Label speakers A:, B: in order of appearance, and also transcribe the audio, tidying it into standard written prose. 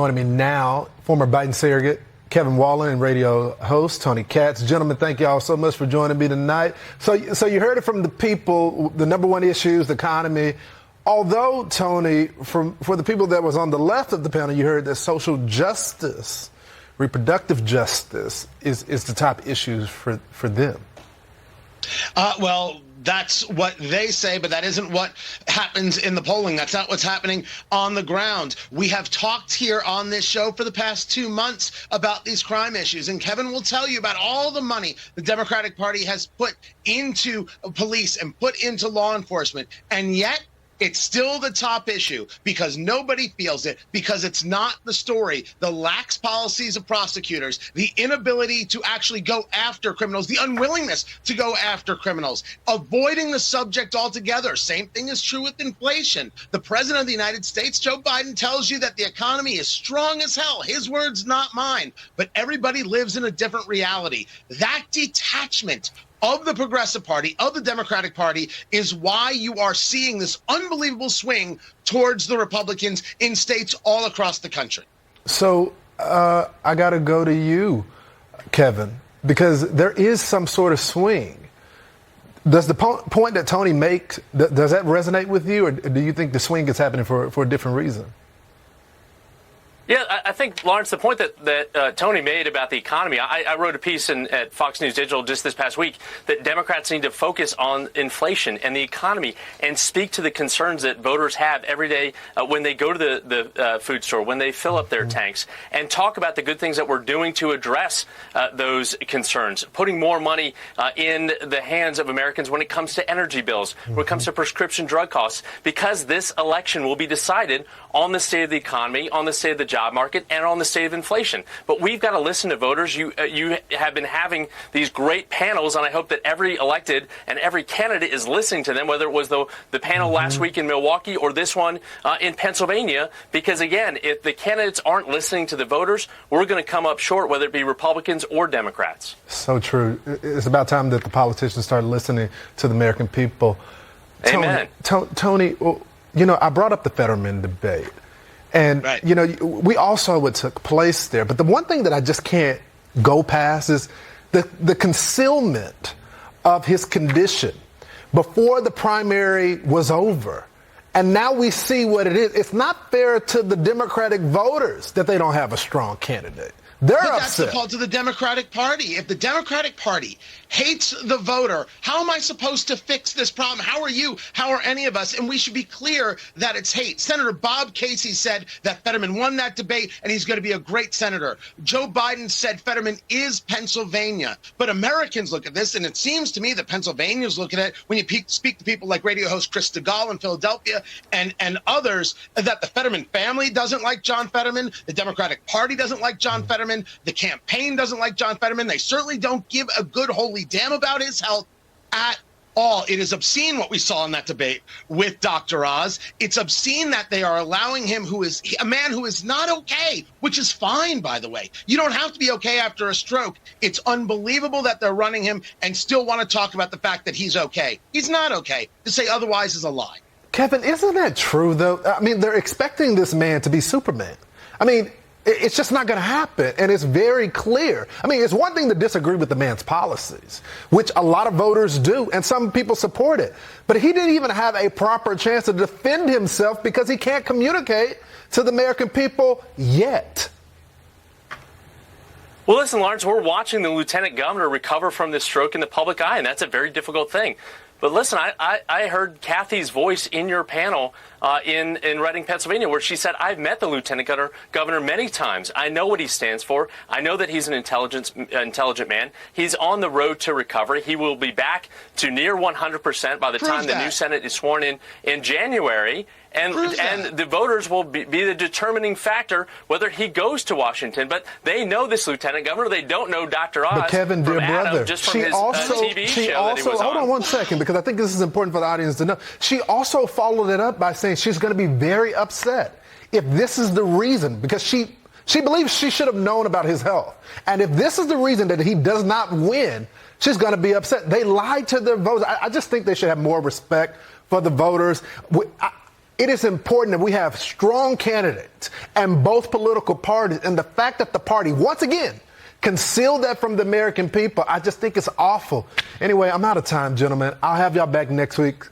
A: Joining me now, former Biden surrogate Kevin Wallen and radio host Tony Katz. Gentlemen, thank you all so much for joining me tonight. So you heard it from the people, the number one issue is the economy. Although, Tony, for the people that was on the left of the panel, you heard that social justice, reproductive justice is the top issues for them.
B: Well, that's what they say, but that isn't what happens in the polling. That's not what's happening on the ground. We have talked here on this show for the past 2 months about these crime issues, and Kevin will tell you about all the money the Democratic Party has put into police and put into law enforcement, and yet it's still the top issue because nobody feels it, because it's not the story. The lax policies of prosecutors, the inability to actually go after criminals, the unwillingness to go after criminals, avoiding the subject altogether. Same thing is true with inflation. The president of the United States, Joe Biden, tells you that the economy is strong as hell. His words, not mine. But everybody lives in a different reality. That detachment of the Progressive Party, of the Democratic Party, is why you are seeing this unbelievable swing towards the Republicans in states all across the country. So
A: I got to go to you, Kevin, because there is some sort of swing. Does the point that Tony makes, does that resonate with you, or do you think the swing is happening for a different reason?
C: Yeah, I think, Lawrence, the point that Tony made about the economy, I wrote a piece at Fox News Digital just this past week that Democrats need to focus on inflation and the economy and speak to the concerns that voters have every day when they go to the food store, when they fill up their tanks, and talk about the good things that we're doing to address those concerns, putting more money in the hands of Americans when it comes to energy bills, when it comes to prescription drug costs, because this election will be decided on the state of the economy, on the state of the job market, and on the state of inflation. But we've got to listen to voters. You have been having these great panels, and I hope that every elected and every candidate is listening to them, whether it was the panel last week in Milwaukee or this one in Pennsylvania, because, again, if the candidates aren't listening to the voters, we're going to come up short, whether it be Republicans or Democrats.
A: So true. It's about time that the politicians start listening to the American people.
C: Amen.
A: Tony, you know, I brought up the Fetterman debate. And,
B: right.
A: You know, we all saw what took place there. But the one thing that I just can't go past is the concealment of his condition before the primary was over. And now we see what it is. It's not fair to the Democratic voters that they don't have a strong candidate. They're upset.
B: That's the fault of the Democratic Party. If the Democratic Party hates the voter, how am I supposed to fix this problem? How are you? How are any of us? And we should be clear that it's hate. Senator Bob Casey said that Fetterman won that debate and he's going to be a great senator. Joe Biden said Fetterman is Pennsylvania. But Americans look at this, and it seems to me that Pennsylvanians look at it when you speak to people like radio host Chris DeGaulle in Philadelphia and others, that the Fetterman family doesn't like John Fetterman. The Democratic Party doesn't like John Fetterman. The campaign doesn't like John Fetterman. They certainly don't give a good holy damn about his health at all. It is obscene what we saw in that debate with Dr. Oz. It's obscene that they are allowing him, who is a man who is not okay, which is fine, by the way. You don't have to be okay after a stroke. It's unbelievable that they're running him and still want to talk about the fact that he's okay. He's not okay. To say otherwise is a lie.
A: Kevin, isn't that true, though? I mean, they're expecting this man to be Superman. I mean, it's just not going to happen, and it's very clear. I mean, it's one thing to disagree with the man's policies, which a lot of voters do, and some people support it. But he didn't even have a proper chance to defend himself because he can't communicate to the American people yet.
C: Well, listen, Lawrence, we're watching the lieutenant governor recover from this stroke in the public eye, and that's a very difficult thing. But listen, I heard Kathy's voice in your panel in Reading, Pennsylvania, where she said, I've met the lieutenant governor many times. I know what he stands for. I know that he's an intelligent man. He's on the road to recovery. He will be back to near 100% by the time the new Senate is sworn in January. And the voters will be the determining factor whether he goes to Washington. But they know this lieutenant governor. They don't know Dr. Oz.
A: But Kevin, dear brother,
C: just from his TV show that he was on.
A: Hold on one second, because I think this is important for the audience to know. She also followed it up by saying she's going to be very upset if this is the reason, because she believes she should have known about his health. And if this is the reason that he does not win, she's going to be upset. They lied to their voters. I just think they should have more respect for the voters. it is important that we have strong candidates and both political parties. And the fact that the party, once again, concealed that from the American people, I just think it's awful. Anyway, I'm out of time, gentlemen. I'll have y'all back next week.